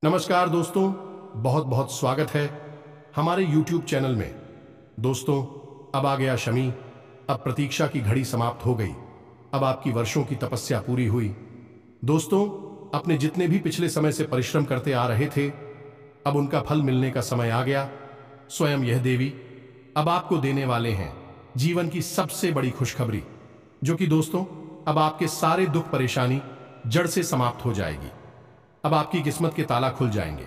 नमस्कार दोस्तों, बहुत बहुत स्वागत है हमारे YouTube चैनल में। दोस्तों, अब आ गया शमी। अब प्रतीक्षा की घड़ी समाप्त हो गई। अब आपकी वर्षों की तपस्या पूरी हुई। दोस्तों, अपने जितने भी पिछले समय से परिश्रम करते आ रहे थे, अब उनका फल मिलने का समय आ गया। स्वयं यह देवी अब आपको देने वाले हैं जीवन की सबसे बड़ी खुशखबरी, जो कि दोस्तों अब आपके सारे दुख परेशानी जड़ से समाप्त हो जाएगी। अब आपकी किस्मत के ताला खुल जाएंगे।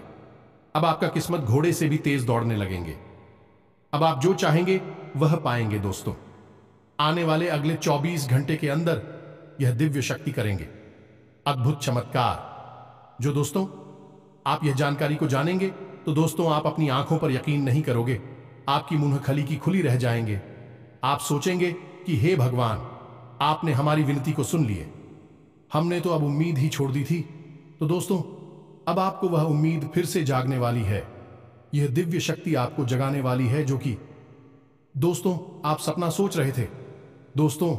अब आपका किस्मत घोड़े से भी तेज दौड़ने लगेंगे। अब आप जो चाहेंगे वह पाएंगे। दोस्तों, आने वाले अगले 24 घंटे के अंदर यह दिव्य शक्ति करेंगे अद्भुत चमत्कार। जो दोस्तों आप यह जानकारी को जानेंगे तो दोस्तों आप अपनी आंखों पर यकीन नहीं करोगे। आपकी मुंह खली की खुली रह जाएंगे। आप सोचेंगे कि हे भगवान, आपने हमारी विनती को सुन लिए। हमने तो अब उम्मीद ही छोड़ दी थी। तो दोस्तों, अब आपको वह उम्मीद फिर से जागने वाली है। यह दिव्य शक्ति आपको जगाने वाली है, जो कि दोस्तों आप सपना सोच रहे थे। दोस्तों,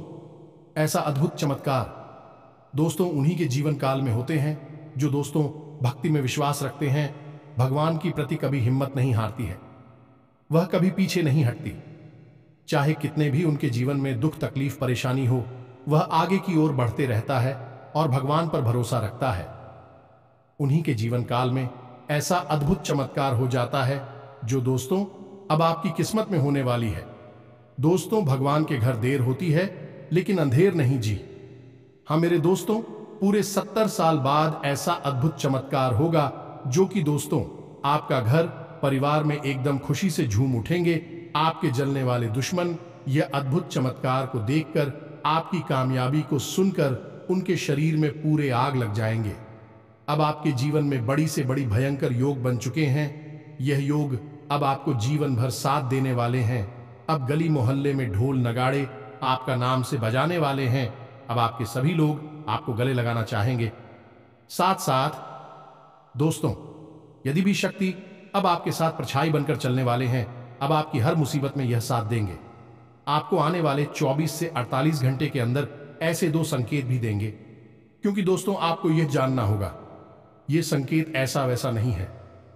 ऐसा अद्भुत चमत्कार दोस्तों उन्हीं के जीवन काल में होते हैं जो दोस्तों भक्ति में विश्वास रखते हैं। भगवान की प्रति कभी हिम्मत नहीं हारती है। वह कभी पीछे नहीं हटती। चाहे कितने भी उनके जीवन में दुख तकलीफ परेशानी हो, वह आगे की ओर बढ़ते रहता है और भगवान पर भरोसा रखता है। उन्हीं के जीवन काल में ऐसा अद्भुत चमत्कार हो जाता है जो दोस्तों अब आपकी किस्मत में होने वाली है। दोस्तों, भगवान के घर देर होती है लेकिन अंधेर नहीं जी। हाँ मेरे दोस्तों, पूरे 70 साल बाद ऐसा अद्भुत चमत्कार होगा जो कि दोस्तों आपका घर परिवार में एकदम खुशी से झूम उठेंगे। आपके जलने वाले दुश्मन यह अद्भुत चमत्कार को देखकर, आपकी कामयाबी को सुनकर उनके शरीर में पूरे आग लग जाएंगे। अब आपके जीवन में बड़ी से बड़ी भयंकर योग बन चुके हैं। यह योग अब आपको जीवन भर साथ देने वाले हैं। अब गली मोहल्ले में ढोल नगाड़े आपका नाम से बजाने वाले हैं। अब आपके सभी लोग आपको गले लगाना चाहेंगे। साथ साथ दोस्तों, यदि भी शक्ति अब आपके साथ परछाई बनकर चलने वाले हैं, अब आपकी हर मुसीबत में यह साथ देंगे। आपको आने वाले 24 से 48 घंटे के अंदर ऐसे 2 संकेत भी देंगे, क्योंकि दोस्तों आपको यह जानना होगा, ये संकेत ऐसा वैसा नहीं है।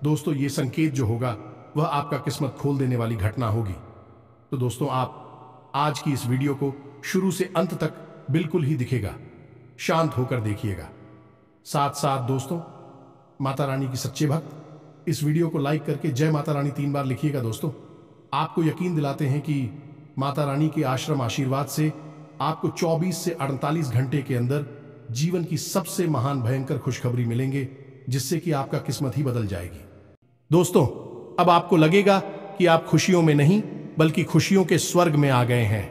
दोस्तों, ये संकेत जो होगा वह आपका किस्मत खोल देने वाली घटना होगी। तो दोस्तों, आप आज की इस वीडियो को शुरू से अंत तक बिल्कुल ही दिखेगा, शांत होकर देखिएगा। साथ साथ दोस्तों, माता रानी की सच्चे भक्त इस वीडियो को लाइक करके जय माता रानी 3 बार लिखिएगा। दोस्तों, आपको यकीन दिलाते हैं कि माता रानी के आश्रम आशीर्वाद से आपको 24 से 48 घंटे के अंदर जीवन की सबसे महान भयंकर खुशखबरी मिलेंगे, जिससे कि आपका किस्मत ही बदल जाएगी। दोस्तों, अब आपको लगेगा कि आप खुशियों में नहीं बल्कि खुशियों के स्वर्ग में आ गए हैं।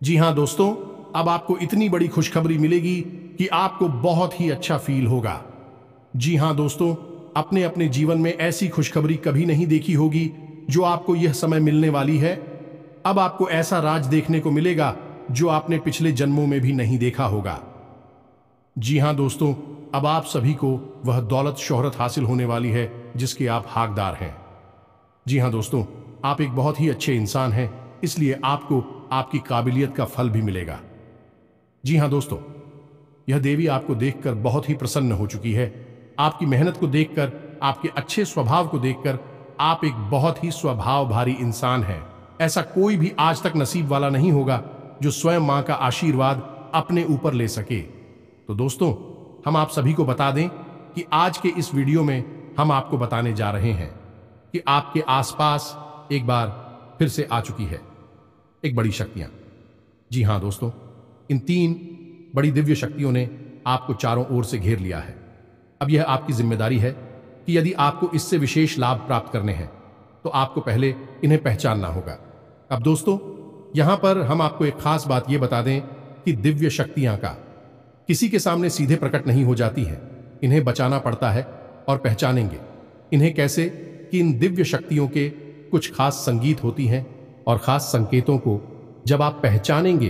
जी हां दोस्तों, अब आपको इतनी बड़ी खुशखबरी मिलेगी कि आपको बहुत ही अच्छा फील होगा। जी हां दोस्तों, अपने अपने जीवन में ऐसी खुशखबरी कभी नहीं देखी होगी जो आपको यह समय मिलने वाली है। अब आपको ऐसा राज देखने को मिलेगा जो आपने पिछले जन्मों में भी नहीं देखा होगा। जी हां दोस्तों, अब आप सभी को वह दौलत शोहरत हासिल होने वाली है जिसके आप हकदार हैं। जी हां दोस्तों, आप एक बहुत ही अच्छे इंसान हैं, इसलिए आपको आपकी काबिलियत का फल भी मिलेगा। जी हां दोस्तों, यह देवी आपको देखकर बहुत ही प्रसन्न हो चुकी है। आपकी मेहनत को देखकर, आपके अच्छे स्वभाव को देखकर आप एक बहुत ही स्वभाव भारी इंसान हैं। ऐसा कोई भी आज तक नसीब वाला नहीं होगा जो स्वयं मां का आशीर्वाद अपने ऊपर ले सके। तो दोस्तों, हम आप सभी को बता दें कि आज के इस वीडियो में हम आपको बताने जा रहे हैं कि आपके आसपास एक बार फिर से आ चुकी है एक बड़ी शक्तियां। जी हां दोस्तों, इन 3 बड़ी दिव्य शक्तियों ने आपको चारों ओर से घेर लिया है। अब यह आपकी जिम्मेदारी है कि यदि आपको इससे विशेष लाभ प्राप्त करने हैं तो आपको पहले इन्हें पहचानना होगा। अब दोस्तों, यहां पर हम आपको एक खास बात यह बता दें कि दिव्य शक्तियां का किसी के सामने सीधे प्रकट नहीं हो जाती है। इन्हें बचाना पड़ता है। और पहचानेंगे इन्हें कैसे कि इन दिव्य शक्तियों के कुछ खास संगीत होती हैं, और खास संकेतों को जब आप पहचानेंगे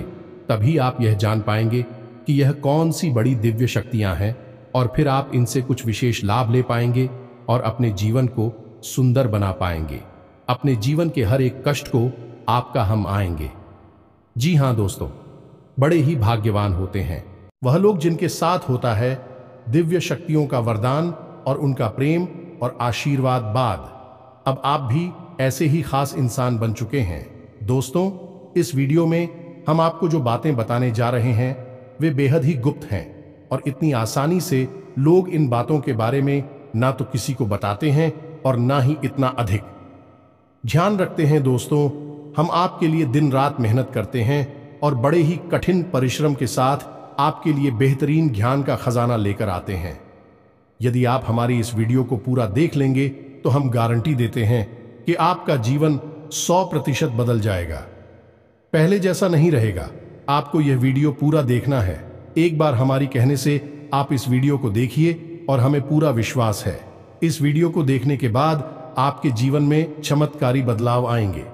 तभी आप यह जान पाएंगे कि यह कौन सी बड़ी दिव्य शक्तियां हैं, और फिर आप इनसे कुछ विशेष लाभ ले पाएंगे और अपने जीवन को सुंदर बना पाएंगे। अपने जीवन के हर एक कष्ट को आपका हम आएंगे। जी हां दोस्तों, बड़े ही भाग्यवान होते हैं वह लोग जिनके साथ होता है दिव्य शक्तियों का वरदान और उनका प्रेम और आशीर्वाद बाद अब आप भी ऐसे ही खास इंसान बन चुके हैं। दोस्तों, इस वीडियो में हम आपको जो बातें बताने जा रहे हैं वे बेहद ही गुप्त हैं और इतनी आसानी से लोग इन बातों के बारे में ना तो किसी को बताते हैं और ना ही इतना अधिक ध्यान रखते हैं। दोस्तों, हम आपके लिए दिन रात मेहनत करते हैं और बड़े ही कठिन परिश्रम के साथ आपके लिए बेहतरीन ज्ञान का खजाना लेकर आते हैं। यदि आप हमारी इस वीडियो को पूरा देख लेंगे तो हम गारंटी देते हैं कि आपका जीवन 100% बदल जाएगा, पहले जैसा नहीं रहेगा। आपको यह वीडियो पूरा देखना है। एक बार हमारी कहने से आप इस वीडियो को देखिए और हमें पूरा विश्वास है इस वीडियो को देखने के बाद आपके जीवन में चमत्कारी बदलाव आएंगे।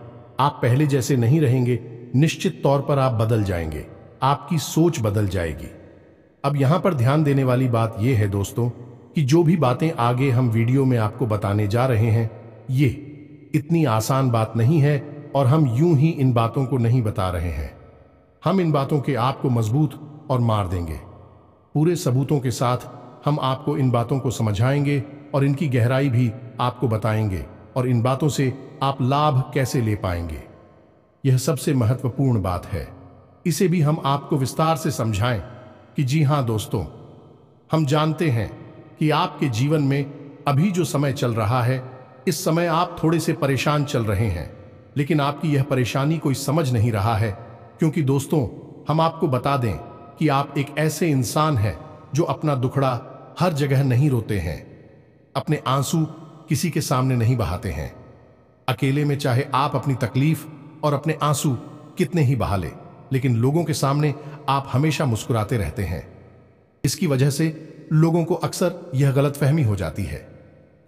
आप पहले जैसे नहीं रहेंगे, निश्चित तौर पर आप बदल जाएंगे, आपकी सोच बदल जाएगी। अब यहां पर ध्यान देने वाली बात यह है दोस्तों कि जो भी बातें आगे हम वीडियो में आपको बताने जा रहे हैं ये इतनी आसान बात नहीं है और हम यूं ही इन बातों को नहीं बता रहे हैं। हम इन बातों के आपको मजबूत और मार देंगे। पूरे सबूतों के साथ हम आपको इन बातों को समझाएंगे और इनकी गहराई भी आपको बताएंगे और इन बातों से आप लाभ कैसे ले पाएंगे। यह सबसे महत्वपूर्ण बात है। इसे भी हम आपको विस्तार से समझाएं कि जी हां दोस्तों, हम जानते हैं कि आपके जीवन में अभी जो समय चल रहा है इस समय आप थोड़े से परेशान चल रहे हैं, लेकिन आपकी यह परेशानी कोई समझ नहीं रहा है। क्योंकि दोस्तों, हम आपको बता दें कि आप एक ऐसे इंसान हैं जो अपना दुखड़ा हर जगह नहीं रोते हैं, अपने आंसू किसी के सामने नहीं बहाते हैं। अकेले में चाहे आप अपनी तकलीफ और अपने आंसू कितने ही बहा लें, लेकिन लोगों के सामने आप हमेशा मुस्कुराते रहते हैं। इसकी वजह से लोगों को अक्सर यह गलतफहमी हो जाती है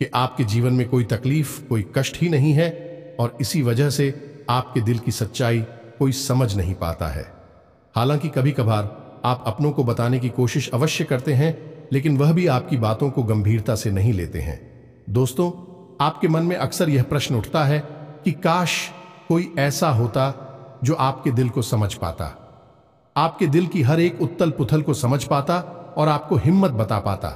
कि आपके जीवन में कोई तकलीफ, कोई कष्ट ही नहीं है और इसी वजह से आपके दिल की सच्चाई कोई समझ नहीं पाता है। हालांकि कभी कभार आप अपनों को बताने की कोशिश अवश्य करते हैं, लेकिन वह भी आपकी बातों को गंभीरता से नहीं लेते हैं। दोस्तों, आपके मन में अक्सर यह प्रश्न उठता है कि काश कोई ऐसा होता जो आपके दिल को समझ पाता, आपके दिल की हर एक उथल पुथल को समझ पाता और आपको हिम्मत बता पाता।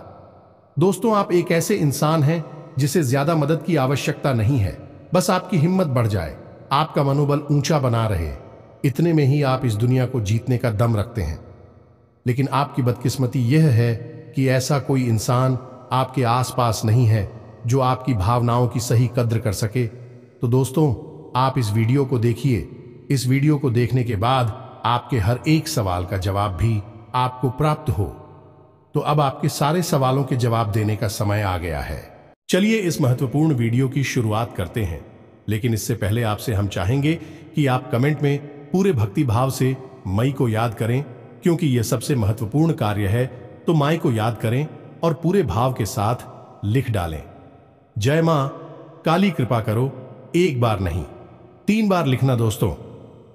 दोस्तों, आप एक ऐसे इंसान हैं जिसे ज्यादा मदद की आवश्यकता नहीं है, बस आपकी हिम्मत बढ़ जाए, आपका मनोबल ऊंचा बना रहे, इतने में ही आप इस दुनिया को जीतने का दम रखते हैं। लेकिन आपकी बदकिस्मती यह है कि ऐसा कोई इंसान आपके आसपास नहीं है जो आपकी भावनाओं की सही कद्र कर सके। तो दोस्तों, आप इस वीडियो को देखिए। इस वीडियो को देखने के बाद आपके हर एक सवाल का जवाब भी आपको प्राप्त हो। तो अब आपके सारे सवालों के जवाब देने का समय आ गया है। चलिए इस महत्वपूर्ण वीडियो की शुरुआत करते हैं, लेकिन इससे पहले आपसे हम चाहेंगे कि आप कमेंट में पूरे भक्ति भाव से मई को याद करें, क्योंकि यह सबसे महत्वपूर्ण कार्य है। तो माई को याद करें और पूरे भाव के साथ लिख डालें, जय मां काली कृपा करो। एक बार नहीं, 3 बार लिखना। दोस्तों,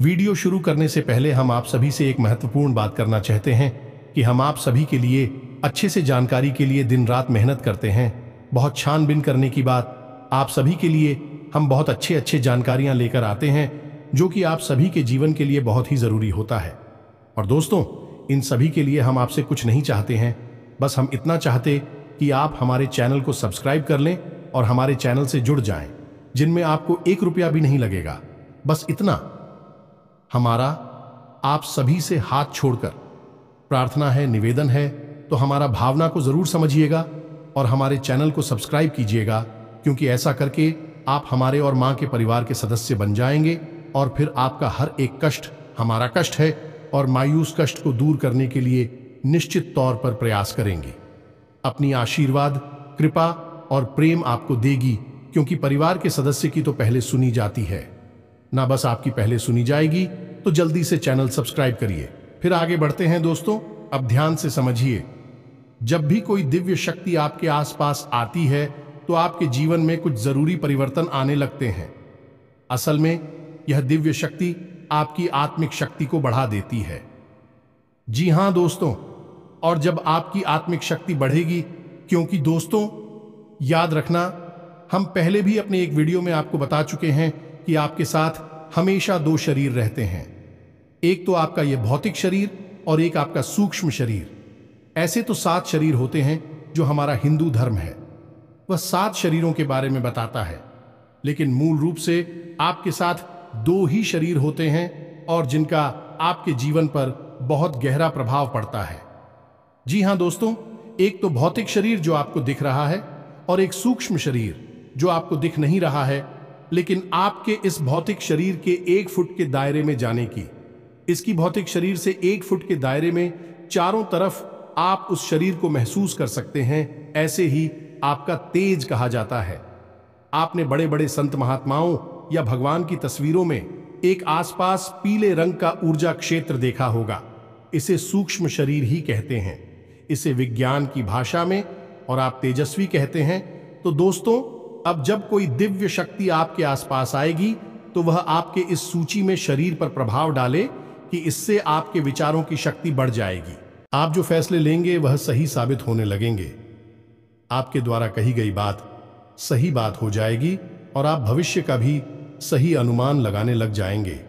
वीडियो शुरू करने से पहले हम आप सभी से एक महत्वपूर्ण बात करना चाहते हैं कि हम आप सभी के लिए अच्छे से जानकारी के लिए दिन रात मेहनत करते हैं। बहुत छानबीन करने की बात, आप सभी के लिए हम बहुत अच्छे जानकारियां लेकर आते हैं जो कि आप सभी के जीवन के लिए बहुत ही जरूरी होता है। और दोस्तों, इन सभी के लिए हम आपसे कुछ नहीं चाहते हैं, बस हम इतना चाहते कि आप हमारे चैनल को सब्सक्राइब कर लें और हमारे चैनल से जुड़ जाएं, जिनमें आपको 1 रुपया भी नहीं लगेगा। बस इतना हमारा आप सभी से हाथ छोड़कर प्रार्थना है, निवेदन है। तो हमारा भावना को जरूर समझिएगा और हमारे चैनल को सब्सक्राइब कीजिएगा, क्योंकि ऐसा करके आप हमारे और मां के परिवार के सदस्य बन जाएंगे और फिर आपका हर एक कष्ट हमारा कष्ट है और मायूस कष्ट को दूर करने के लिए निश्चित तौर पर प्रयास करेंगे। अपनी आशीर्वाद, कृपा और प्रेम आपको देगी, क्योंकि परिवार के सदस्य की तो पहले सुनी जाती है ना, बस आपकी पहले सुनी जाएगी। तो जल्दी से चैनल सब्सक्राइब करिए। फिर आगे बढ़ते हैं। दोस्तों, अब ध्यान से समझिए, जब भी कोई दिव्य शक्ति आपके आसपास आती है तो आपके जीवन में कुछ जरूरी परिवर्तन आने लगते हैं। असल में यह दिव्य शक्ति आपकी आत्मिक शक्ति को बढ़ा देती है। जी हां दोस्तों, और जब आपकी आत्मिक शक्ति बढ़ेगी, क्योंकि दोस्तों याद रखना, हम पहले भी अपने एक वीडियो में आपको बता चुके हैं कि आपके साथ हमेशा 2 शरीर रहते हैं। एक तो आपका यह भौतिक शरीर और एक आपका सूक्ष्म शरीर। ऐसे तो 7 शरीर होते हैं जो हमारा हिंदू धर्म है, वह 7 शरीरों के बारे में बताता है, लेकिन मूल रूप से आपके साथ 2 ही शरीर होते हैं और जिनका आपके जीवन पर बहुत गहरा प्रभाव पड़ता है। जी हां दोस्तों, एक तो भौतिक शरीर जो आपको दिख रहा है और एक सूक्ष्म शरीर जो आपको दिख नहीं रहा है, लेकिन आपके इस भौतिक शरीर के 1 फुट के दायरे में जाने की, इसकी भौतिक शरीर से 1 फुट के दायरे में चारों तरफ आप उस शरीर को महसूस कर सकते हैं। ऐसे ही आपका तेज कहा जाता है। आपने बड़े बड़े संत महात्माओं या भगवान की तस्वीरों में एक आसपास पीले रंग का ऊर्जा क्षेत्र देखा होगा। इसे सूक्ष्म शरीर ही कहते हैं, इसे विज्ञान की भाषा में, और आप तेजस्वी कहते हैं। तो दोस्तों, अब जब कोई दिव्य शक्ति आपके आसपास आएगी तो वह आपके इस सूची में शरीर पर प्रभाव डाले कि इससे आपके विचारों की शक्ति बढ़ जाएगी। आप जो फैसले लेंगे वह सही साबित होने लगेंगे। आपके द्वारा कही गई बात सही बात हो जाएगी और आप भविष्य का भी सही अनुमान लगाने लग जाएंगे।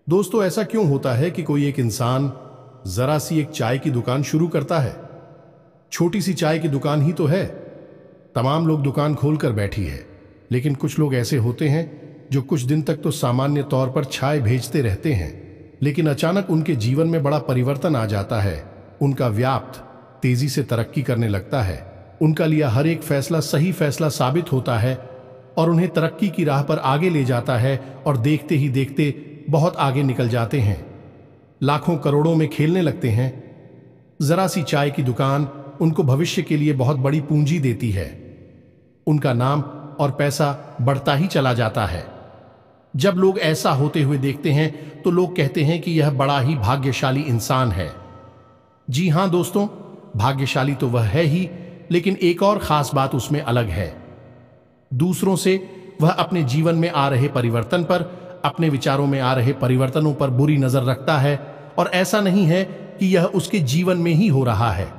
दोस्तों, ऐसा क्यों होता है कि कोई एक इंसान जरा सी एक चाय की दुकान शुरू करता है? छोटी सी चाय की दुकान ही तो है, तमाम लोग दुकान खोलकर बैठी है, लेकिन कुछ लोग ऐसे होते हैं जो कुछ दिन तक तो सामान्य तौर पर चाय भेजते रहते हैं, लेकिन अचानक उनके जीवन में बड़ा परिवर्तन आ जाता है। उनका व्यापार तेजी से तरक्की करने लगता है, उनका लिया हर एक फैसला सही फैसला साबित होता है और उन्हें तरक्की की राह पर आगे ले जाता है, और देखते ही देखते बहुत आगे निकल जाते हैं, लाखों करोड़ों में खेलने लगते हैं। जरा सी चाय की दुकान उनको भविष्य के लिए बहुत बड़ी पूंजी देती है। उनका नाम और पैसा बढ़ता ही चला जाता है। जब लोग ऐसा होते हुए देखते हैं तो लोग कहते हैं कि यह बड़ा ही भाग्यशाली इंसान है। जी हां दोस्तों, भाग्यशाली तो वह है ही, लेकिन एक और खास बात उसमें अलग है। दूसरों से वह अपने जीवन में आ रहे परिवर्तन पर, अपने विचारों में आ रहे परिवर्तनों पर बुरी नजर रखता है, और ऐसा नहीं है कि यह उसके जीवन में ही हो रहा है।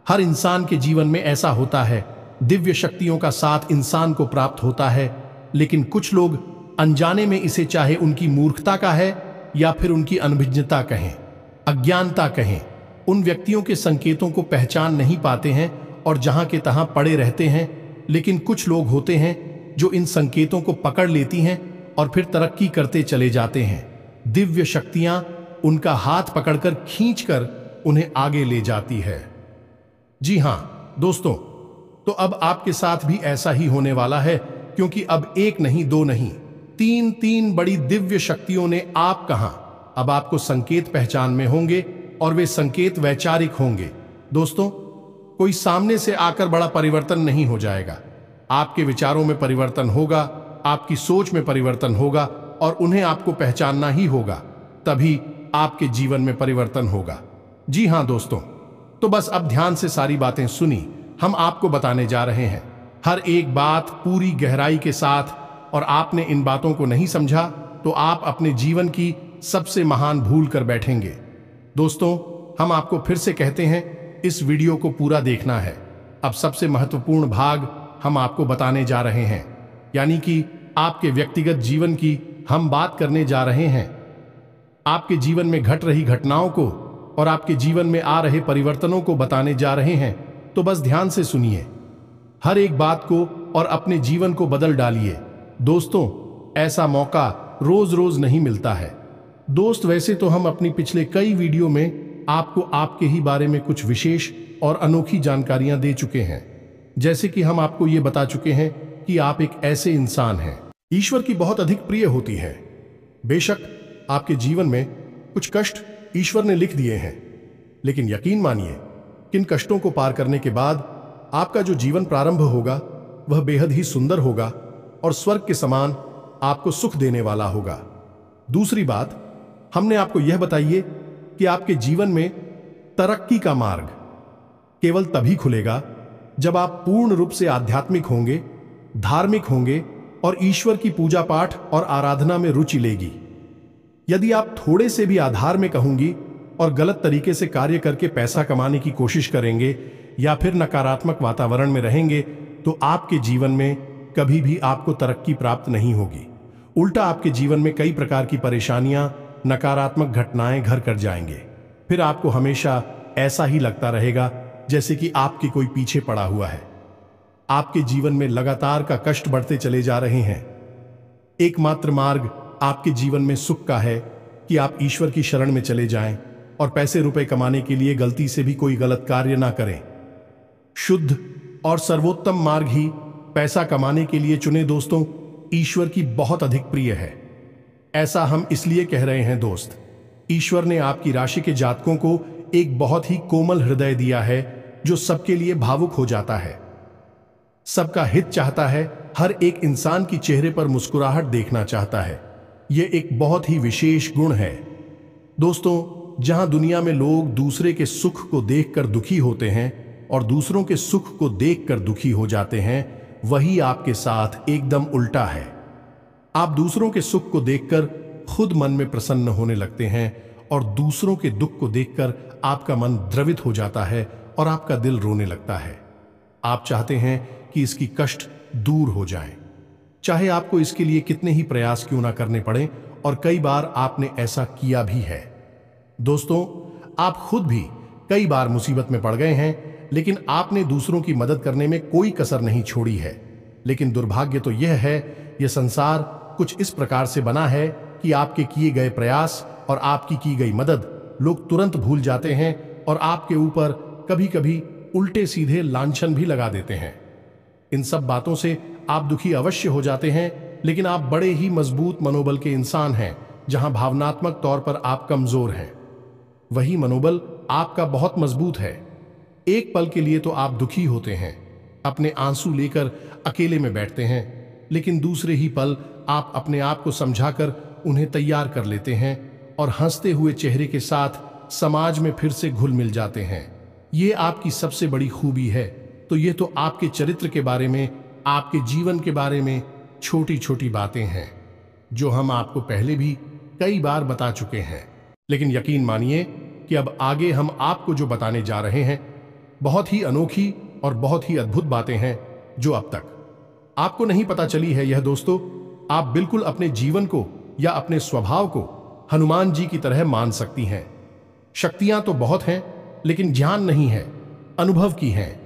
हर इंसान के जीवन में ऐसा होता है। दिव्य शक्तियों का साथ इंसान को प्राप्त होता है, लेकिन कुछ लोग अनजाने में इसे, चाहे उनकी मूर्खता का है या फिर उनकी अनभिज्ञता कहें, अज्ञानता कहें, उन व्यक्तियों के संकेतों को पहचान नहीं पाते हैं और जहां के तहां पड़े रहते हैं। लेकिन कुछ लोग होते हैं जो इन संकेतों को पकड़ लेती हैं और फिर तरक्की करते चले जाते हैं। दिव्य शक्तियां उनका हाथ पकड़कर खींचकर उन्हें आगे ले जाती है। जी हां दोस्तों, तो अब आपके साथ भी ऐसा ही होने वाला है, क्योंकि अब 1 नहीं 2 नहीं 3 बड़ी दिव्य शक्तियों ने आप कहां, अब आपको संकेत पहचान में होंगे, और वे संकेत वैचारिक होंगे। दोस्तों, कोई सामने से आकर बड़ा परिवर्तन नहीं हो जाएगा। आपके विचारों में परिवर्तन होगा, आपकी सोच में परिवर्तन होगा, और उन्हें आपको पहचानना ही होगा, तभी आपके जीवन में परिवर्तन होगा। जी हां दोस्तों, तो बस अब ध्यान से सारी बातें सुनी, हम आपको बताने जा रहे हैं हर एक बात पूरी गहराई के साथ, और आपने इन बातों को नहीं समझा तो आप अपने जीवन की सबसे महान भूल कर बैठेंगे। दोस्तों, हम आपको फिर से कहते हैं, इस वीडियो को पूरा देखना है। अब सबसे महत्वपूर्ण भाग हम आपको बताने जा रहे हैं, यानी कि आपके व्यक्तिगत जीवन की हम बात करने जा रहे हैं। आपके जीवन में घट रही घटनाओं को और आपके जीवन में आ रहे परिवर्तनों को बताने जा रहे हैं। तो बस ध्यान से सुनिए हर एक बात को और अपने जीवन को बदल डालिए। दोस्तों, ऐसा मौका रोज रोज नहीं मिलता है। दोस्त, वैसे तो हम अपनी पिछले कई वीडियो में आपको आपके ही बारे में कुछ विशेष और अनोखी जानकारियां दे चुके हैं, जैसे कि हम आपको ये बता चुके हैं कि आप एक ऐसे इंसान हैं ईश्वर की बहुत अधिक प्रिय होती है। बेशक आपके जीवन में कुछ कष्ट ईश्वर ने लिख दिए हैं, लेकिन यकीन मानिए किन कष्टों को पार करने के बाद आपका जो जीवन प्रारंभ होगा वह बेहद ही सुंदर होगा और स्वर्ग के समान आपको सुख देने वाला होगा। दूसरी बात, हमने आपको यह बताइए कि आपके जीवन में तरक्की का मार्ग केवल तभी खुलेगा जब आप पूर्ण रूप से आध्यात्मिक होंगे, धार्मिक होंगे और ईश्वर की पूजा पाठ और आराधना में रुचि लेगी। यदि आप थोड़े से भी अधार्मिक होंगी और गलत तरीके से कार्य करके पैसा कमाने की कोशिश करेंगे या फिर नकारात्मक वातावरण में रहेंगे, तो आपके जीवन में कभी भी आपको तरक्की प्राप्त नहीं होगी। उल्टा आपके जीवन में कई प्रकार की परेशानियां, नकारात्मक घटनाएं घर कर जाएंगे। फिर आपको हमेशा ऐसा ही लगता रहेगा जैसे कि आपके कोई पीछे पड़ा हुआ है। आपके जीवन में लगातार का कष्ट बढ़ते चले जा रहे हैं। एकमात्र मार्ग आपके जीवन में सुख का है कि आप ईश्वर की शरण में चले जाएं और पैसे रुपए कमाने के लिए गलती से भी कोई गलत कार्य ना करें। शुद्ध और सर्वोत्तम मार्ग ही पैसा कमाने के लिए चुने दोस्तों, ईश्वर की बहुत अधिक प्रिय है। ऐसा हम इसलिए कह रहे हैं दोस्त, ईश्वर ने आपकी राशि के जातकों को एक बहुत ही कोमल हृदय दिया है जो सबके लिए भावुक हो जाता है, सबका हित चाहता है, हर एक इंसान की चेहरे पर मुस्कुराहट देखना चाहता है। यह एक बहुत ही विशेष गुण है दोस्तों। जहां दुनिया में लोग दूसरे के सुख को देखकर दुखी होते हैं और दूसरों के सुख को देखकर दुखी हो जाते हैं, वही आपके साथ एकदम उल्टा है। आप दूसरों के सुख को देखकर खुद मन में प्रसन्न होने लगते हैं और दूसरों के दुख को देखकर आपका मन द्रवित हो जाता है और आपका दिल रोने लगता है। आप चाहते हैं कि इसकी कष्ट दूर हो जाए, चाहे आपको इसके लिए कितने ही प्रयास क्यों ना करने पड़े, और कई बार आपने ऐसा किया भी है। दोस्तों, आप खुद भी कई बार मुसीबत में पड़ गए हैं, लेकिन आपने दूसरों की मदद करने में कोई कसर नहीं छोड़ी है। लेकिन दुर्भाग्य तो यह है, यह संसार कुछ इस प्रकार से बना है कि आपके किए गए प्रयास और आपकी की गई मदद लोग तुरंत भूल जाते हैं और आपके ऊपर कभी कभी उल्टे सीधे लांछन भी लगा देते हैं। इन सब बातों से आप दुखी अवश्य हो जाते हैं, लेकिन आप बड़े ही मजबूत मनोबल के इंसान हैं। जहां भावनात्मक तौर पर आप कमजोर हैं, वही मनोबल आपका बहुत मजबूत है। एक पल के लिए तो आप दुखी होते हैं, अपने आंसू लेकर अकेले में बैठते हैं, लेकिन दूसरे ही पल आप अपने आप को समझाकर उन्हें तैयार कर लेते हैं और हंसते हुए चेहरे के साथ समाज में फिर से घुल मिल जाते हैं। ये आपकी सबसे बड़ी खूबी है। तो ये तो आपके चरित्र के बारे में, आपके जीवन के बारे में छोटी छोटी बातें हैं जो हम आपको पहले भी कई बार बता चुके हैं। लेकिन यकीन मानिए कि अब आगे हम आपको जो बताने जा रहे हैं, बहुत ही अनोखी और बहुत ही अद्भुत बातें हैं जो अब तक आपको नहीं पता चली है। यह दोस्तों, आप बिल्कुल अपने जीवन को या अपने स्वभाव को हनुमान जी की तरह मान सकती हैं। शक्तियां तो बहुत हैं, लेकिन ज्ञान नहीं है, अनुभव की हैं।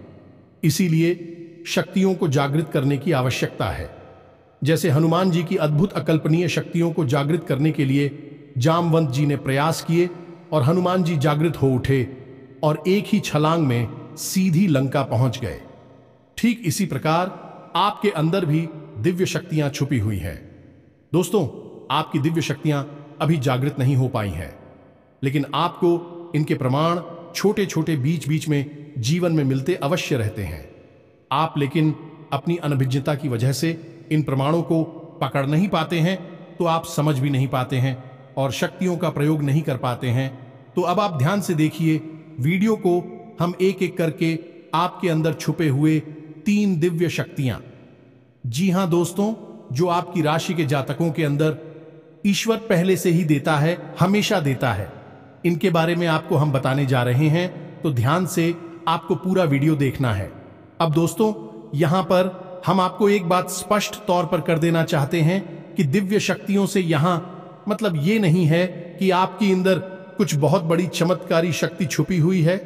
इसीलिए शक्तियों को जागृत करने की आवश्यकता है। जैसे हनुमान जी की अद्भुत अकल्पनीय शक्तियों को जागृत करने के लिए जामवंत जी ने प्रयास किए और हनुमान जी जागृत हो उठे और एक ही छलांग में सीधी लंका पहुंच गए। ठीक इसी प्रकार आपके अंदर भी दिव्य शक्तियां छुपी हुई हैं। दोस्तों, आपकी दिव्य शक्तियां अभी जागृत नहीं हो पाई हैं, लेकिन आपको इनके प्रमाण छोटे छोटे बीच बीच में जीवन में मिलते अवश्य रहते हैं। आप लेकिन अपनी अनभिज्ञता की वजह से इन प्रमाणों को पकड़ नहीं पाते हैं, तो आप समझ भी नहीं पाते हैं और शक्तियों का प्रयोग नहीं कर पाते हैं। तो अब आप ध्यान से देखिए वीडियो को, हम एक एक करके आपके अंदर छुपे हुए 3 दिव्य शक्तियां, जी हां दोस्तों, जो आपकी राशि के जातकों के अंदर ईश्वर पहले से ही देता है, हमेशा देता है, इनके बारे में आपको हम बताने जा रहे हैं। तो ध्यान से आपको पूरा वीडियो देखना है। अब दोस्तों, यहां पर हम आपको एक बात स्पष्ट तौर पर कर देना चाहते हैं कि दिव्य शक्तियों से यहां मतलब ये नहीं है कि आपके अंदर कुछ बहुत बड़ी चमत्कारी शक्ति छुपी हुई है,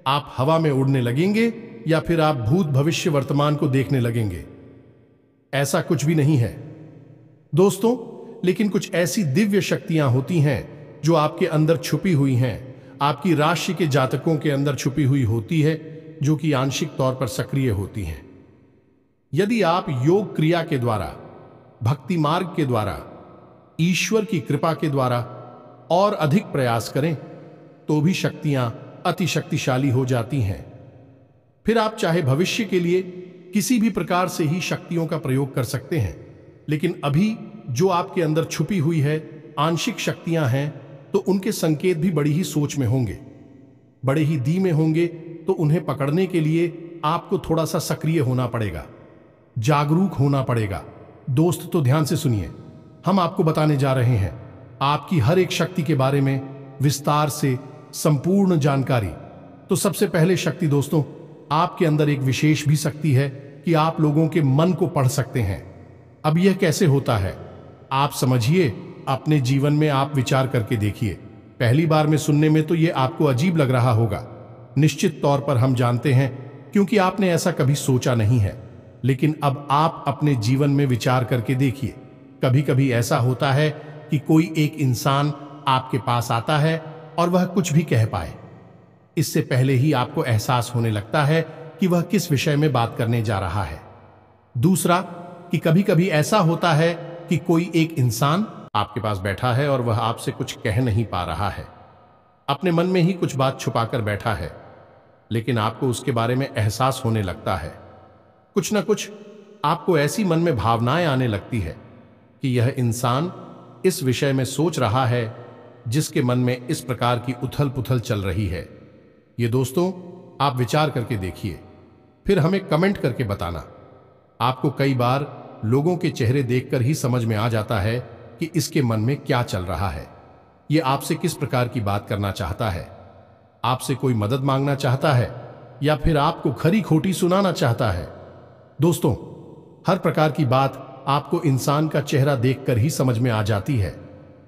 आप हवा में उड़ने लगेंगे या फिर आप भूत भविष्य वर्तमान को देखने लगेंगे। ऐसा कुछ भी नहीं है दोस्तों, लेकिन कुछ ऐसी दिव्य शक्तियां होती हैं जो आपके अंदर छुपी हुई हैं, आपकी राशि के जातकों के अंदर छुपी हुई होती है, जो कि आंशिक तौर पर सक्रिय होती हैं। यदि आप योग क्रिया के द्वारा, भक्ति मार्ग के द्वारा, ईश्वर की कृपा के द्वारा और अधिक प्रयास करें, तो भी शक्तियां अति शक्तिशाली हो जाती हैं। फिर आप चाहे भविष्य के लिए किसी भी प्रकार से ही शक्तियों का प्रयोग कर सकते हैं, लेकिन अभी जो आपके अंदर छुपी हुई है आंशिक शक्तियां हैं, तो उनके संकेत भी बड़ी ही सोच में होंगे, बड़े ही धीमे होंगे। तो उन्हें पकड़ने के लिए आपको थोड़ा सा सक्रिय होना पड़ेगा, जागरूक होना पड़ेगा। दोस्त, तो ध्यान से सुनिए, हम आपको बताने जा रहे हैं आपकी हर एक शक्ति के बारे में विस्तार से संपूर्ण जानकारी। तो सबसे पहले शक्ति दोस्तों, आपके अंदर एक विशेष भी शक्ति है कि आप लोगों के मन को पढ़ सकते हैं। अब यह कैसे होता है आप समझिए, अपने जीवन में आप विचार करके देखिए। पहली बार में सुनने में तो यह आपको अजीब लग रहा होगा। निश्चित तौर पर हम जानते हैं क्योंकि आपने ऐसा कभी सोचा नहीं है। लेकिन अब आप अपने जीवन में विचार करके देखिए, कभी कभी ऐसा होता है कि कोई एक इंसान आपके पास आता है और वह कुछ भी कह पाए, इससे पहले ही आपको एहसास होने लगता है कि वह किस विषय में बात करने जा रहा है। दूसरा, कि कभी कभी ऐसा होता है कि कोई एक इंसान आपके पास बैठा है और वह आपसे कुछ कह नहीं पा रहा है, अपने मन में ही कुछ बात छुपाकर बैठा है, लेकिन आपको उसके बारे में एहसास होने लगता है। कुछ ना कुछ आपको ऐसी मन में भावनाएं आने लगती है कि यह इंसान इस विषय में सोच रहा है जिसके मन में इस प्रकार की उथल पुथल चल रही है। ये दोस्तों, आप विचार करके देखिए, फिर हमें कमेंट करके बताना। आपको कई बार लोगों के चेहरे देखकर ही समझ में आ जाता है कि इसके मन में क्या चल रहा है, ये आपसे किस प्रकार की बात करना चाहता है, आपसे कोई मदद मांगना चाहता है या फिर आपको खरी खोटी सुनाना चाहता है। दोस्तों, हर प्रकार की बात आपको इंसान का चेहरा देखकर ही समझ में आ जाती है।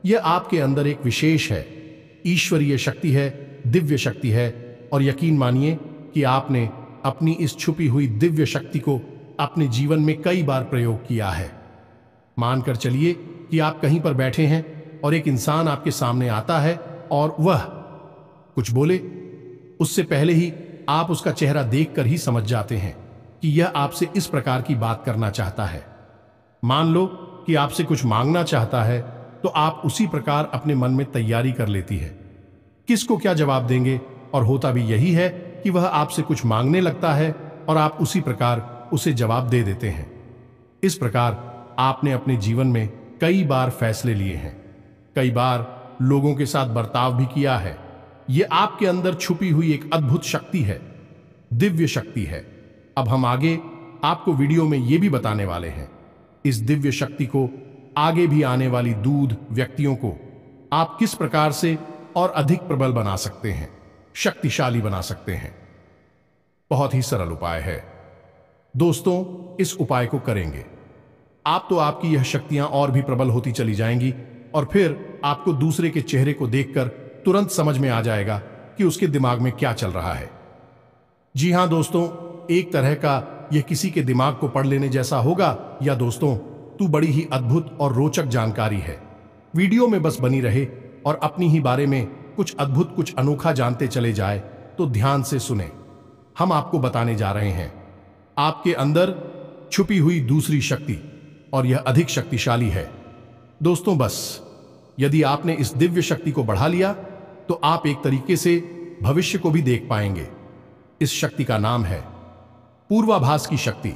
यह आपके अंदर एक विशेष है, ईश्वरीय शक्ति है, दिव्य शक्ति है। और यकीन मानिए कि आपने अपनी इस छुपी हुई दिव्य शक्ति को अपने जीवन में कई बार प्रयोग किया है। मानकर चलिए कि आप कहीं पर बैठे हैं और एक इंसान आपके सामने आता है और वह कुछ बोले, उससे पहले ही आप उसका चेहरा देखकर ही समझ जाते हैं कि यह आपसे इस प्रकार की बात करना चाहता है। मान लो कि आपसे कुछ मांगना चाहता है, तो आप उसी प्रकार अपने मन में तैयारी कर लेती है किसको क्या जवाब देंगे, और होता भी यही है कि वह आपसे कुछ मांगने लगता है और आप उसी प्रकार उसे जवाब दे देते हैं। इस प्रकार आपने अपने जीवन में कई बार फैसले लिए हैं, कई बार लोगों के साथ बर्ताव भी किया है। यह आपके अंदर छुपी हुई एक अद्भुत शक्ति है, दिव्य शक्ति है। अब हम आगे आपको वीडियो में यह भी बताने वाले हैं, इस दिव्य शक्ति को आगे भी आने वाली दूध व्यक्तियों को आप किस प्रकार से और अधिक प्रबल बना सकते हैं, शक्तिशाली बना सकते हैं। बहुत ही सरल उपाय है दोस्तों, इस उपाय को करेंगे आप तो आपकी यह शक्तियां और भी प्रबल होती चली जाएंगी और फिर आपको दूसरे के चेहरे को देखकर तुरंत समझ में आ जाएगा कि उसके दिमाग में क्या चल रहा है। जी हां दोस्तों, एक तरह का यह किसी के दिमाग को पढ़ लेने जैसा होगा। या दोस्तों, तू बड़ी ही अद्भुत और रोचक जानकारी है। वीडियो में बस बनी रहे और अपनी ही बारे में कुछ अद्भुत, कुछ अनोखा जानते चले जाए तो ध्यान से सुने। हम आपको बताने जा रहे हैं आपके अंदर छुपी हुई दूसरी शक्ति, और यह अधिक शक्तिशाली है। दोस्तों, बस यदि आपने इस दिव्य शक्ति को बढ़ा लिया तो आप एक तरीके से भविष्य को भी देख पाएंगे। इस शक्ति का नाम है पूर्वाभास की शक्ति।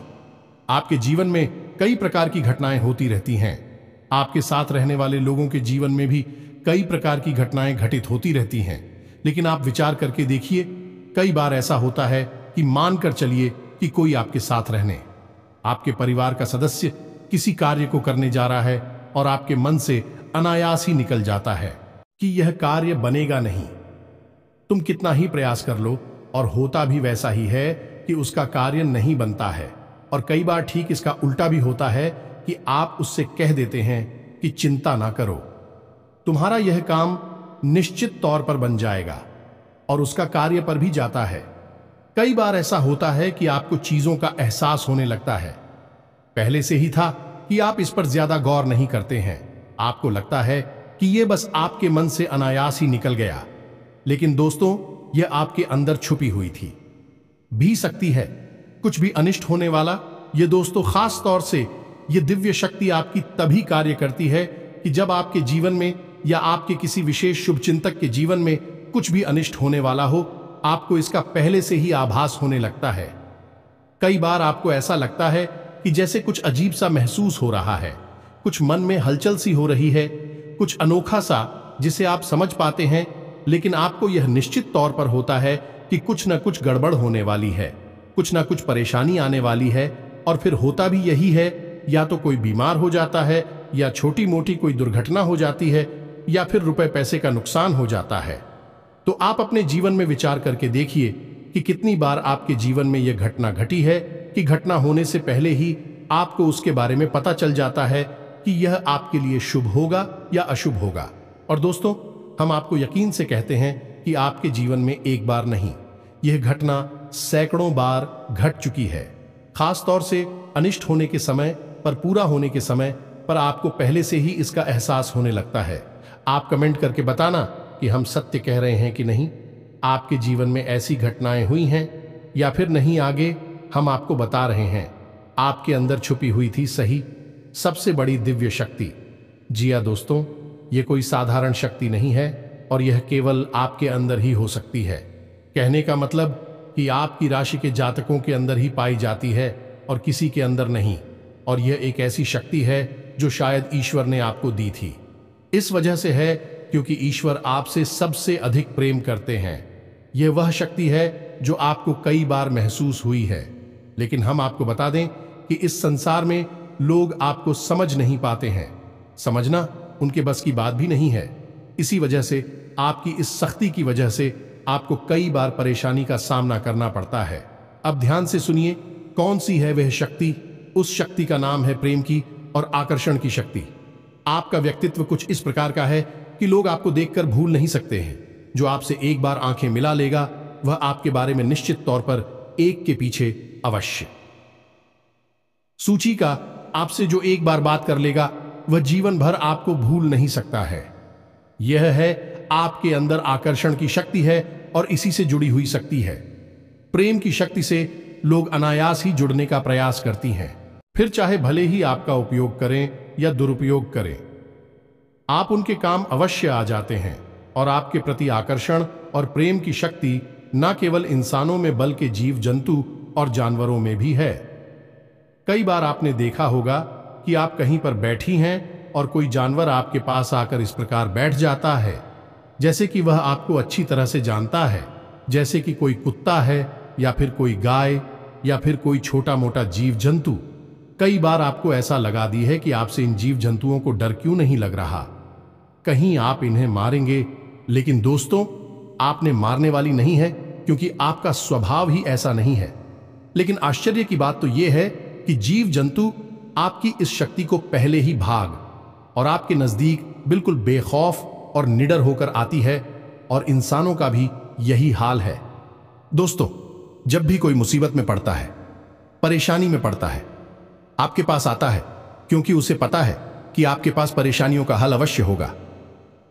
आपके जीवन में कई प्रकार की घटनाएं होती रहती हैं। आपके साथ रहने वाले लोगों के जीवन में भी कई प्रकार की घटनाएं घटित होती रहती हैं। लेकिन आप विचार करके देखिए, कई बार ऐसा होता है कि मानकर चलिए कि कोई आपके साथ रहने, आपके परिवार का सदस्य किसी कार्य को करने जा रहा है और आपके मन से अनायास ही निकल जाता है कि यह कार्य बनेगा नहीं। तुम कितना ही प्रयास कर लो और होता भी वैसा ही है कि उसका कार्य नहीं बनता है। और कई बार ठीक इसका उल्टा भी होता है कि आप उससे कह देते हैं कि चिंता ना करो, तुम्हारा यह काम निश्चित तौर पर बन जाएगा, और उसका कार्य पर भी जाता है। कई बार ऐसा होता है कि आपको चीजों का एहसास होने लगता है, पहले से ही था कि आप इस पर ज्यादा गौर नहीं करते हैं। आपको लगता है कि यह बस आपके मन से अनायास ही निकल गया, लेकिन दोस्तों, यह आपके अंदर छुपी हुई थी भी सकती है कुछ भी अनिष्ट होने वाला। ये दोस्तों, खास तौर से ये दिव्य शक्ति आपकी तभी कार्य करती है कि जब आपके जीवन में या आपके किसी विशेष शुभ चिंतक के जीवन में कुछ भी अनिष्ट होने वाला हो, आपको इसका पहले से ही आभास होने लगता है। कई बार आपको ऐसा लगता है कि जैसे कुछ अजीब सा महसूस हो रहा है, कुछ मन में हलचल सी हो रही है, कुछ अनोखा सा जिसे आप समझ पाते हैं, लेकिन आपको यह निश्चित तौर पर होता है कि कुछ न कुछ गड़बड़ होने वाली है, कुछ न कुछ परेशानी आने वाली है। और फिर होता भी यही है, या तो कोई बीमार हो जाता है, या छोटी मोटी कोई दुर्घटना हो जाती है, या फिर रुपए पैसे का नुकसान हो जाता है। तो आप अपने जीवन में विचार करके देखिए कि कितनी बार आपके जीवन में यह घटना घटी है कि घटना होने से पहले ही आपको उसके बारे में पता चल जाता है कि यह आपके लिए शुभ होगा या अशुभ होगा। और दोस्तों, हम आपको यकीन से कहते हैं कि आपके जीवन में एक बार नहीं, यह घटना सैकड़ों बार घट चुकी है। खास तौर से अनिष्ट होने के समय पर, पूरा होने के समय पर आपको पहले से ही इसका एहसास होने लगता है। आप कमेंट करके बताना कि हम सत्य कह रहे हैं कि नहीं। आपके जीवन में ऐसी घटनाएं हुई हैं या फिर नहीं, आगे हम आपको बता रहे हैं। आपके अंदर छुपी हुई थी सही सबसे बड़ी दिव्य शक्ति। जी हाँ दोस्तों, ये कोई साधारण शक्ति नहीं है और यह केवल आपके अंदर ही हो सकती है। कहने का मतलब कि आपकी राशि के जातकों के अंदर ही पाई जाती है और किसी के अंदर नहीं। और यह एक ऐसी शक्ति है जो शायद ईश्वर ने आपको दी थी। इस वजह से है क्योंकि ईश्वर आपसे सबसे अधिक प्रेम करते हैं। यह वह शक्ति है जो आपको कई बार महसूस हुई है, लेकिन हम आपको बता दें कि इस संसार में लोग आपको समझ नहीं पाते हैं। समझना उनके बस की बात भी नहीं है। इसी वजह से आपकी इस सख्ती की वजह से आपको कई बार परेशानी का सामना करना पड़ता है। अब ध्यान से सुनिए, कौन सी है वह शक्ति। उस शक्ति का नाम है प्रेम की और आकर्षण की शक्ति। आपका व्यक्तित्व कुछ इस प्रकार का है कि लोग आपको देखकर भूल नहीं सकते हैं। जो आपसे एक बार आंखें मिला लेगा वह आपके बारे में निश्चित तौर पर एक के पीछे अवश्य सूची का आपसे जो एक बार बात कर लेगा वह जीवन भर आपको भूल नहीं सकता है। यह है आपके अंदर आकर्षण की शक्ति है और इसी से जुड़ी हुई शक्ति है। प्रेम की शक्ति से लोग अनायास ही जुड़ने का प्रयास करती हैं, फिर चाहे भले ही आपका उपयोग करें या दुरुपयोग करें। आप उनके काम अवश्य आ जाते हैं और आपके प्रति आकर्षण और प्रेम की शक्ति न केवल इंसानों में बल्कि जीव जंतु और जानवरों में भी है। कई बार आपने देखा होगा कि आप कहीं पर बैठी हैं और कोई जानवर आपके पास आकर इस प्रकार बैठ जाता है जैसे कि वह आपको अच्छी तरह से जानता है, जैसे कि कोई कुत्ता है या फिर कोई गाय या फिर कोई छोटा मोटा जीव जंतु। कई बार आपको ऐसा लगा दी है कि आपसे इन जीव जंतुओं को डर क्यों नहीं लग रहा, कहीं आप इन्हें मारेंगे। लेकिन दोस्तों, आपने मारने वाली नहीं है क्योंकि आपका स्वभाव ही ऐसा नहीं है। लेकिन आश्चर्य की बात तो यह है कि जीव जंतु आपकी इस शक्ति को पहले ही भाग और आपके नजदीक बिल्कुल बेखौफ और निडर होकर आती है, और इंसानों का भी यही हाल है। दोस्तों, जब भी कोई मुसीबत में पड़ता है, परेशानी में पड़ता है, आपके पास आता है क्योंकि उसे पता है कि आपके पास परेशानियों का हल अवश्य होगा।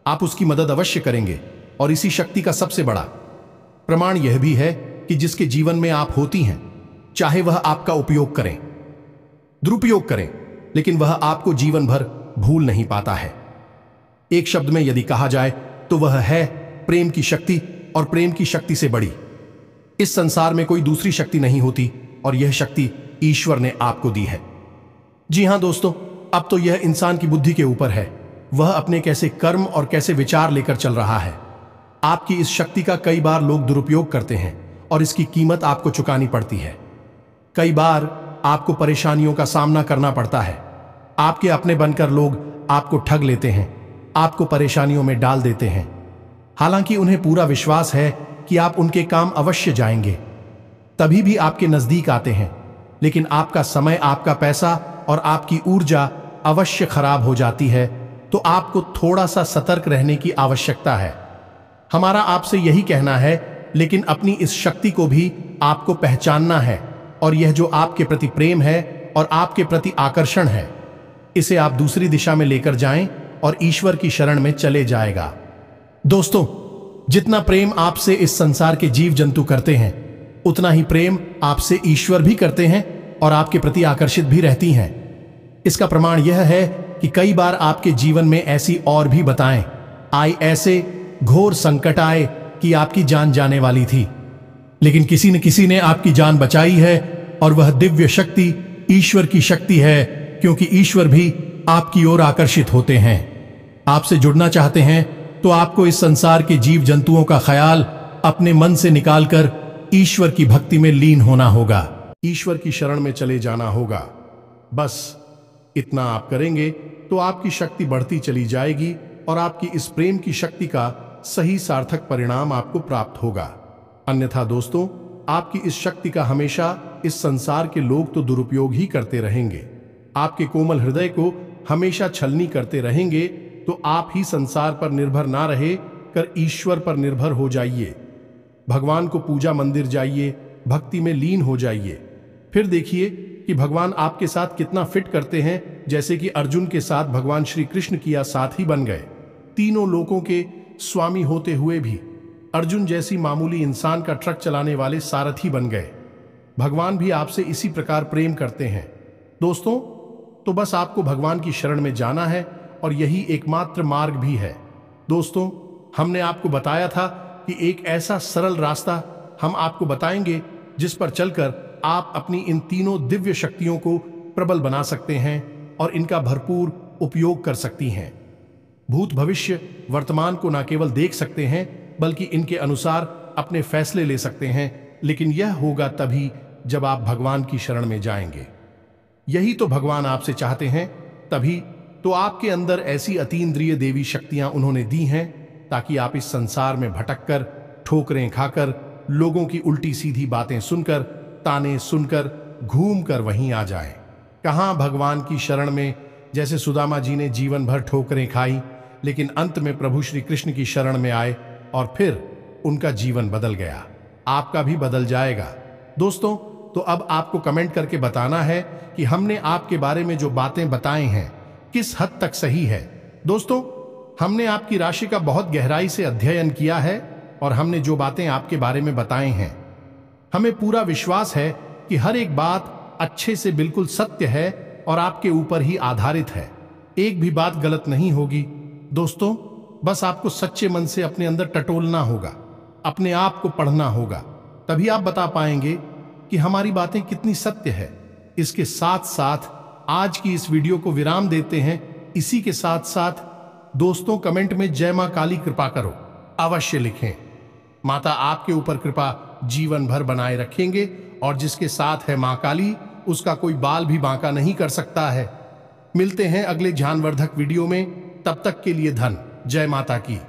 आप उसकी मदद अवश्य करेंगे। और इसी शक्ति का सबसे बड़ा प्रमाण यह भी है कि जिसके जीवन में आप होती हैं, चाहे वह आपका उपयोग करें, दुरुपयोग करें, लेकिन वह आपको जीवन भर भूल नहीं पाता है। एक शब्द में यदि कहा जाए तो वह है प्रेम की शक्ति, और प्रेम की शक्ति से बड़ी इस संसार में कोई दूसरी शक्ति नहीं होती, और यह शक्ति ईश्वर ने आपको दी है। जी हां दोस्तों, अब तो यह इंसान की बुद्धि के ऊपर है, वह अपने कैसे कर्म और कैसे विचार लेकर चल रहा है। आपकी इस शक्ति का कई बार लोग दुरुपयोग करते हैं और इसकी कीमत आपको चुकानी पड़ती है। कई बार आपको परेशानियों का सामना करना पड़ता है। आपके अपने बनकर लोग आपको ठग लेते हैं, आपको परेशानियों में डाल देते हैं। हालांकि उन्हें पूरा विश्वास है कि आप उनके काम अवश्य जाएंगे, तभी भी आपके नजदीक आते हैं। लेकिन आपका समय, आपका पैसा और आपकी ऊर्जा अवश्य खराब हो जाती है, तो आपको थोड़ा सा सतर्क रहने की आवश्यकता है। हमारा आपसे यही कहना है, लेकिन अपनी इस शक्ति को भी आपको पहचानना है, और यह जो आपके प्रति प्रेम है और आपके प्रति आकर्षण है, इसे आप दूसरी दिशा में लेकर जाएं और ईश्वर की शरण में चले जाएगा। दोस्तों, जितना प्रेम आपसे इस संसार के जीव जंतु करते हैं, उतना ही प्रेम आपसे ईश्वर भी करते हैं और आपके प्रति आकर्षित भी रहती हैं। इसका प्रमाण यह है कि कई बार आपके जीवन में ऐसी और भी बताएं आई, ऐसे घोर संकट आए कि आपकी जान जाने वाली थी, लेकिन किसी न किसी ने आपकी जान बचाई है, और वह दिव्य शक्ति ईश्वर की शक्ति है, क्योंकि ईश्वर भी आपकी ओर आकर्षित होते हैं। आपसे जुड़ना चाहते हैं तो आपको इस संसार के जीव जंतुओं का ख्याल अपने मन से निकालकर ईश्वर की भक्ति में लीन होना होगा, ईश्वर की शरण में चले जाना होगा। बस इतना आप करेंगे तो आपकी शक्ति बढ़ती चली जाएगी और आपकी इस प्रेम की शक्ति का सही सार्थक परिणाम आपको प्राप्त होगा। अन्यथा दोस्तों, आपकी इस शक्ति का हमेशा इस संसार के लोग तो दुरुपयोग ही करते रहेंगे। आपके कोमल हृदय को हमेशा छलनी करते रहेंगे, तो आप ही संसार पर निर्भर ना रहे कर ईश्वर पर निर्भर हो जाइए। भगवान को पूजा मंदिर जाइए, भक्ति में लीन हो जाइए। फिर देखिए कि भगवान आपके साथ कितना फिट करते हैं, जैसे कि अर्जुन के साथ भगवान श्री कृष्ण किया साथी बन गए। तीनों लोकों के स्वामी होते हुए भी अर्जुन जैसी मामूली इंसान का ट्रक चलाने वाले सारथी बन गए। भगवान भी आपसे इसी प्रकार प्रेम करते हैं। दोस्तों, तो बस आपको भगवान की शरण में जाना है और यही एकमात्र मार्ग भी है। दोस्तों, हमने आपको बताया था कि एक ऐसा सरल रास्ता हम आपको बताएंगे जिस पर चलकर आप अपनी इन तीनों दिव्य शक्तियों को प्रबल बना सकते हैं और इनका भरपूर उपयोग कर सकती हैं। भूत, भविष्य, वर्तमान को न केवल देख सकते हैं बल्कि इनके अनुसार अपने फैसले ले सकते हैं, लेकिन यह होगा तभी जब आप भगवान की शरण में जाएंगे। यही तो भगवान आपसे चाहते हैं, तभी तो आपके अंदर ऐसी अतीन्द्रिय देवी शक्तियां उन्होंने दी हैं ताकि आप इस संसार में भटककर, ठोकरें खाकर, लोगों की उल्टी सीधी बातें सुनकर, ताने सुनकर, घूमकर वहीं आ जाएं। कहां भगवान की शरण में, जैसे सुदामा जी ने जीवन भर ठोकरें खाई, लेकिन अंत में प्रभु श्री कृष्ण की शरण में आए और फिर उनका जीवन बदल गया। आपका भी बदल जाएगा। दोस्तों, तो अब आपको कमेंट करके बताना है कि हमने आपके बारे में जो बातें बताए हैं किस हद तक सही है। दोस्तों, हमने आपकी राशि का बहुत गहराई से अध्ययन किया है और हमने जो बातें आपके बारे में बताए हैं, हमें पूरा विश्वास है कि हर एक बात अच्छे से बिल्कुल सत्य है और आपके ऊपर ही आधारित है। एक भी बात गलत नहीं होगी। दोस्तों, बस आपको सच्चे मन से अपने अंदर टटोलना होगा, अपने आप को पढ़ना होगा, तभी आप बता पाएंगे कि हमारी बातें कितनी सत्य है। इसके साथ साथ आज की इस वीडियो को विराम देते हैं। इसी के साथ साथ दोस्तों, कमेंट में जय मां काली कृपा करो अवश्य लिखें। माता आपके ऊपर कृपा जीवन भर बनाए रखेंगे और जिसके साथ है मां काली, उसका कोई बाल भी बांका नहीं कर सकता है। मिलते हैं अगले ज्ञानवर्धक वीडियो में, तब तक के लिए धन। जय माता की।